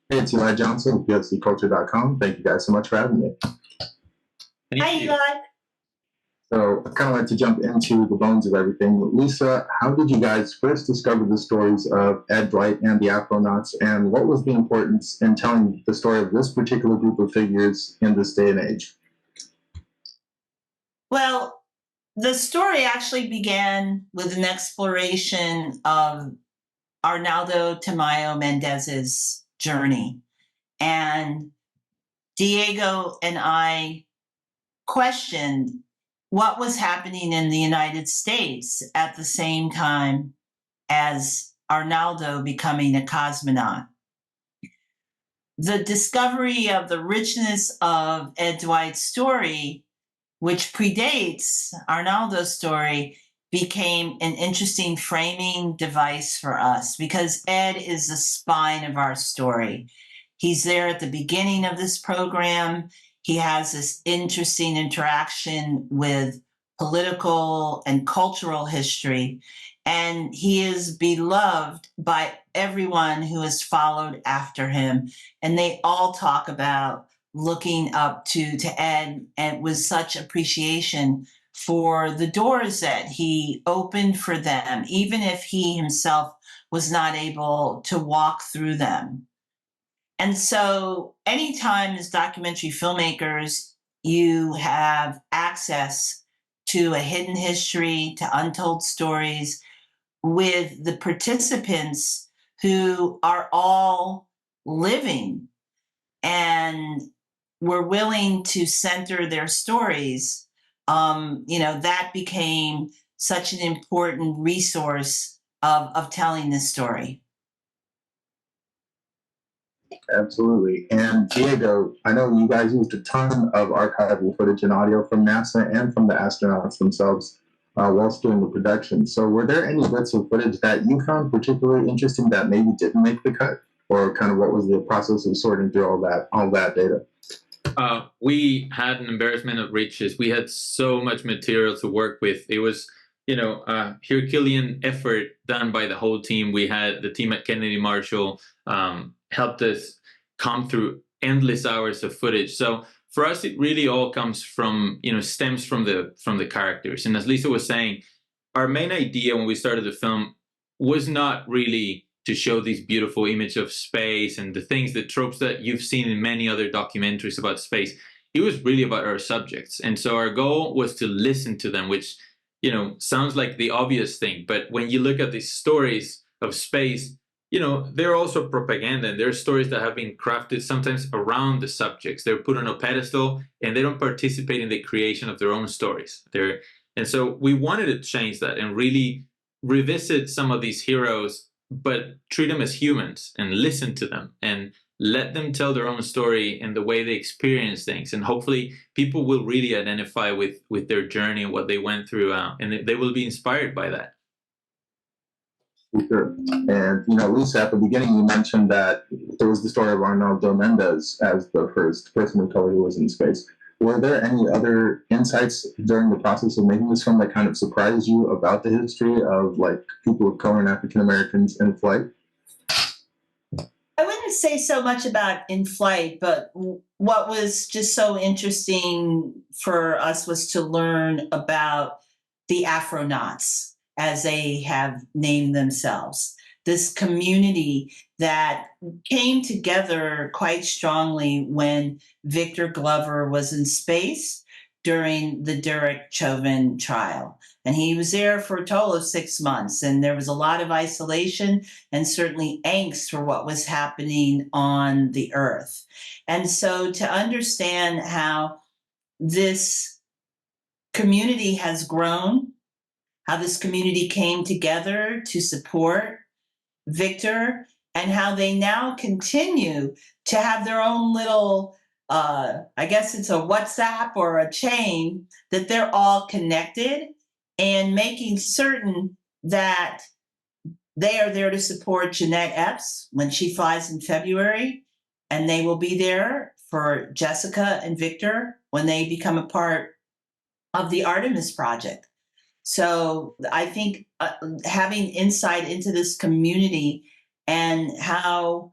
Hey, it's Eli Johnson with POCculture.com. Thank you guys so much for having me. Hi, Eli. So I kind of like to jump into the bones of everything. Lisa, how did you guys first discover the stories of Ed Dwight and the Afronauts, and what was the importance in telling the story of this particular group of figures in this day and age? Well, the story actually began with an exploration of Arnaldo Tamayo Mendez's journey. And Diego and I questioned what was happening in the United States at the same time as Arnaldo becoming a cosmonaut. The discovery of the richness of Ed Dwight's story, which predates Arnaldo's story, became an interesting framing device for us because Ed is the spine of our story. He's there at the beginning of this program. He has this interesting interaction with political and cultural history, and he is beloved by everyone who has followed after him. And they all talk about looking up to Ed and with such appreciation for the doors that he opened for them, even if he himself was not able to walk through them. And so anytime as documentary filmmakers, you have access to a hidden history, to untold stories with the participants who are all living and were willing to center their stories, that became such an important resource of telling this story. Absolutely. And Diego, I know you guys used a ton of archival footage and audio from NASA and from the astronauts themselves whilst doing the production. So were there any bits of footage that you found particularly interesting that maybe didn't make the cut? Or kind of what was the process of sorting through all that data? We had an embarrassment of riches. We had so much material to work with. It was, a Herculean effort done by the whole team. We had the team at Kennedy Marshall helped us come through endless hours of footage. So for us, it really all comes from, stems from the characters. And as Lisa was saying, our main idea when we started the film was not really to show these beautiful image of space and the tropes that you've seen in many other documentaries about space. It was really about our subjects. And so our goal was to listen to them, which, sounds like the obvious thing. But when you look at these stories of space, they're also propaganda, and they're stories that have been crafted sometimes around the subjects. They're put on a pedestal and they don't participate in the creation of their own stories. And so we wanted to change that and really revisit some of these heroes, but treat them as humans and listen to them and let them tell their own story and the way they experience things. And hopefully people will really identify with their journey and what they went through, and they will be inspired by that. Sure. And, Lisa, at the beginning, you mentioned that there was the story of Arnaldo Mendez as the first person of color who was in space. Were there any other insights during the process of making this film that kind of surprised you about the history of, people of color and African Americans in flight? I wouldn't say so much about in flight, but what was just so interesting for us was to learn about the Afronauts, as they have named themselves. This community that came together quite strongly when Victor Glover was in space during the Derek Chauvin trial. And he was there for a total of 6 months. And there was a lot of isolation and certainly angst for what was happening on the earth. And so to understand how this community has grown, how this community came together to support Victor, and how they now continue to have their own little, I guess it's a WhatsApp or a chain, that they're all connected and making certain that they are there to support Jeanette Epps when she flies in February, and they will be there for Jessica and Victor when they become a part of the Artemis Project. So I think having insight into this community and how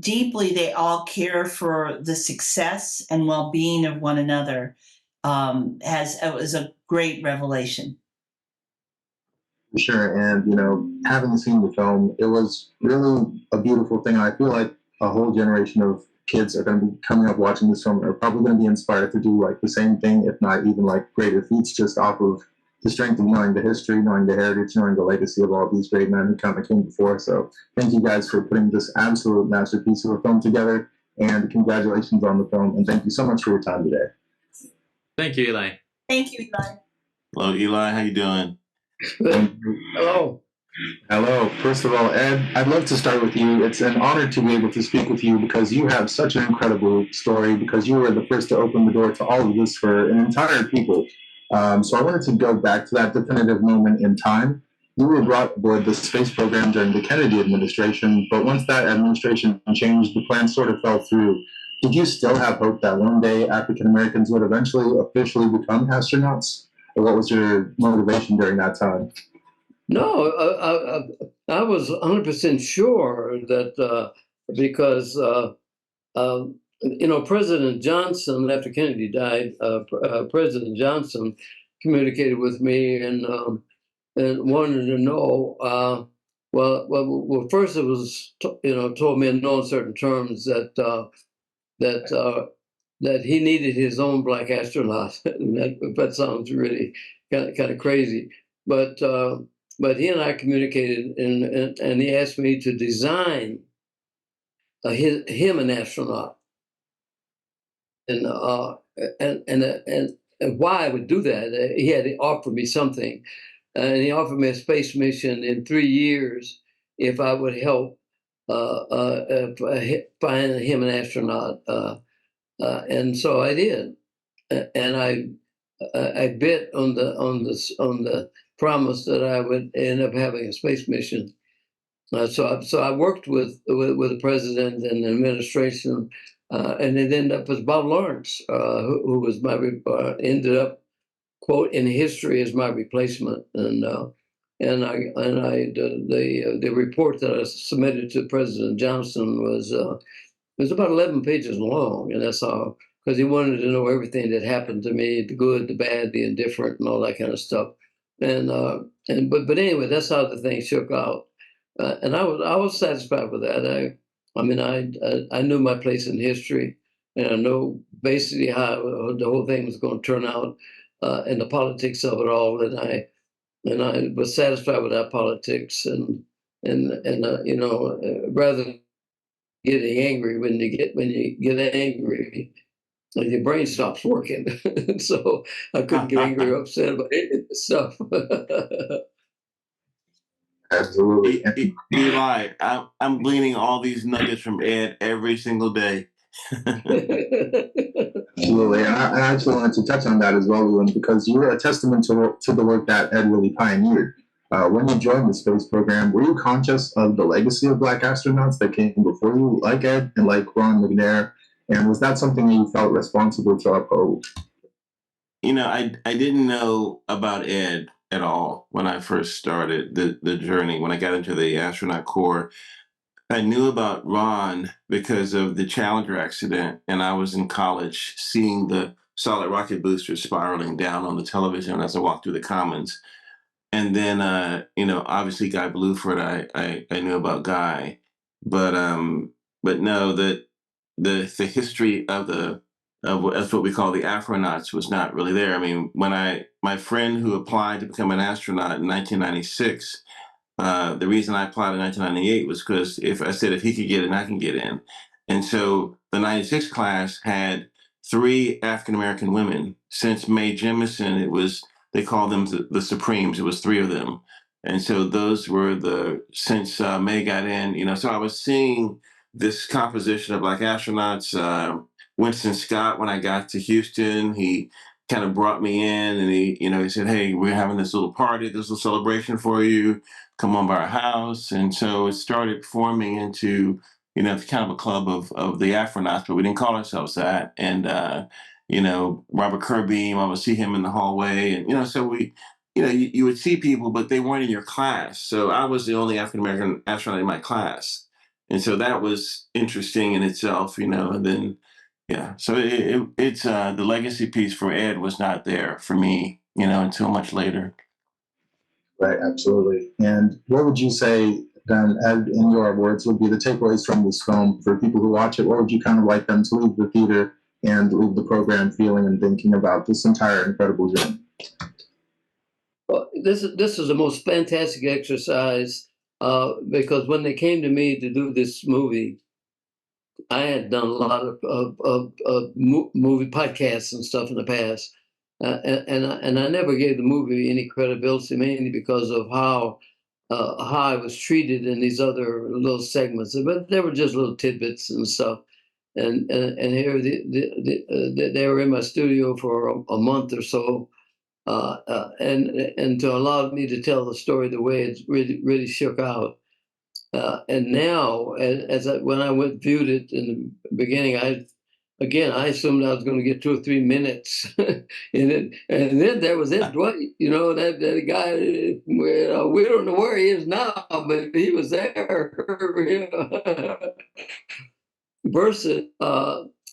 deeply they all care for the success and well-being of one another. It was a great revelation. Sure. And, having seen the film, it was really a beautiful thing. I feel like a whole generation of kids are going to be coming up watching this film are probably going to be inspired to do like the same thing, if not even like greater feats, just off of the strength of knowing the history, knowing the heritage, knowing the legacy of all these great men who kind of came before. So thank you guys for putting this absolute masterpiece of a film together, and congratulations on the film. And thank you so much for your time today. Thank you, Eli. Thank you, Eli. Hello, Eli. How you doing? Hello. Hello. First of all, Ed, I'd love to start with you. It's an honor to be able to speak with you because you have such an incredible story, because you were the first to open the door to all of this for an entire people. So I wanted to go back to that definitive moment in time. You were brought aboard the space program during the Kennedy administration, but once that administration changed, the plan sort of fell through. Did you still have hope that one day African Americans would eventually officially become astronauts? Or what was your motivation during that time? No, I was 100% sure that because President Johnson, after Kennedy died, President Johnson communicated with me and wanted to know. Well, first it was told me in no uncertain terms that he needed his own black astronaut. And that sounds really kind of crazy, but he and I communicated, and he asked me to design him an astronaut, and why I would do that. He had to offer me something, and he offered me a space mission in 3 years if I would help find him an astronaut. And so I did, and I bet on the promise that I would end up having a space mission. So I worked with the president and the administration, and it ended up with Bob Lawrence, who was ended up, quote, in history as my replacement. The report that I submitted to President Johnson was about 11 pages long, and that's all, because he wanted to know everything that happened to me, the good, the bad, the indifferent, and all that kind of stuff. But anyway, that's how the thing shook out, and I was satisfied with that. I knew my place in history, and I know basically how the whole thing was going to turn out, and the politics of it all, and I was satisfied with that politics, and rather than getting angry, when you get angry, your brain stops working. So I couldn't get angry or upset about any of this stuff. Absolutely. Eli, I'm gleaning all these nuggets from Ed every single day. Absolutely. And I actually wanted to touch on that as well, Leland, because you were a testament to the work that Ed really pioneered. When you joined the space program, were you conscious of the legacy of Black astronauts that came before you, like Ed and like Ron McNair? And was that something that you felt responsible to uphold? I didn't know about Ed at all when I first started the journey. When I got into the astronaut corps, I knew about Ron because of the Challenger accident, and I was in college seeing the solid rocket booster spiraling down on the television as I walked through the Commons. And then, obviously Guy Bluford, I knew about Guy, but no, the history of that's what we call the Afronauts was not really there. I mean, my friend who applied to become an astronaut in 1996, the reason I applied in 1998 was because if he could get in, I can get in. And so the 96 class had 3 African-American women. Since Mae Jemison, they called them the Supremes. It was 3 of them. And so those were since Mae got in, so I was seeing this composition of Black astronauts. Winston Scott, when I got to Houston, he kind of brought me in, and he said, "Hey, we're having this little party, this little celebration for you. Come on by our house." And so it started forming into, kind of a club of the Afronauts, but we didn't call ourselves that. And, Robert Kirby, I would see him in the hallway. And, so you would see people, but they weren't in your class. So I was the only African-American astronaut in my class. And so that was interesting in itself, and then, yeah. So it's the legacy piece for Ed was not there for me, until much later. Right, absolutely. And what would you say, then, in your words, would be the takeaways from this film for people who watch it? What would you kind of like them to leave the theater and leave the program feeling and thinking about this entire incredible journey? Well, this is the most fantastic exercise because when they came to me to do this movie, I had done a lot of movie podcasts and stuff in the past, and I never gave the movie any credibility, mainly because of how I was treated in these other little segments. But they were just little tidbits and stuff. And here they were in my studio for a month or so. And to allow me to tell the story the way it really shook out. And now, when I viewed it in the beginning, I assumed I was going to get 2 or 3 minutes in it, and then there was Ed Dwight, that guy. We don't know where he is now, but he was there. Versus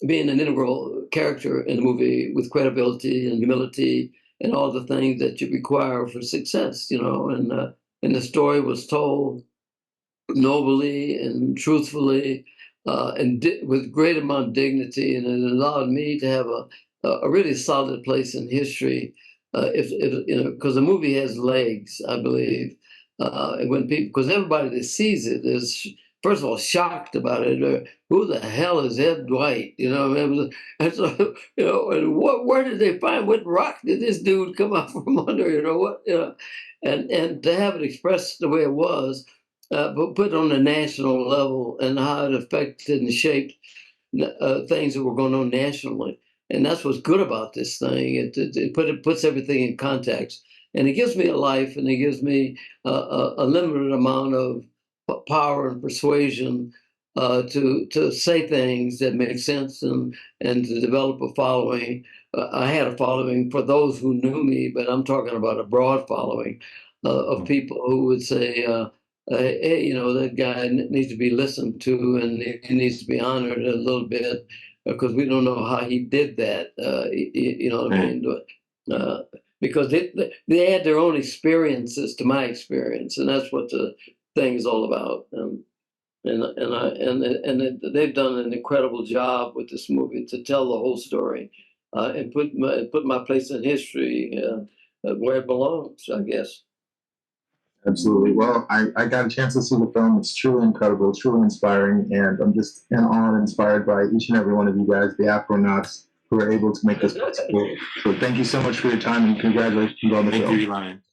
being an integral character in the movie with credibility and humility and all the things that you require for success, and the story was told nobly and truthfully, and with great amount of dignity, and it allowed me to have a really solid place in history. Because the movie has legs, I believe. When people, because everybody that sees it is, first of all, shocked about it. Who the hell is Ed Dwight? And so, and where did they find, what rock did this dude come out from under? And to have it expressed the way it was, but put on a national level and how it affected and shaped things that were going on nationally. And that's what's good about this thing. It puts everything in context. And it gives me a life, and it gives me a limited amount of power and persuasion to say things that make sense and to develop a following. I had a following for those who knew me, but I'm talking about a broad following of people who would say, hey, that guy needs to be listened to, and he needs to be honored a little bit, because we don't know how he did that. You know what I mean? Because they had their own experiences to my experience, and that's what the thing is all about. And they've done an incredible job with this movie to tell the whole story and put my place in history where it belongs, I guess. Absolutely. Well, I got a chance to see the film. It's truly incredible, truly inspiring, and I'm just in awe and inspired by each and every one of you guys, the Afronauts, who are able to make this possible. So thank you so much for your time, and congratulations on the film. Thank you, Ryan.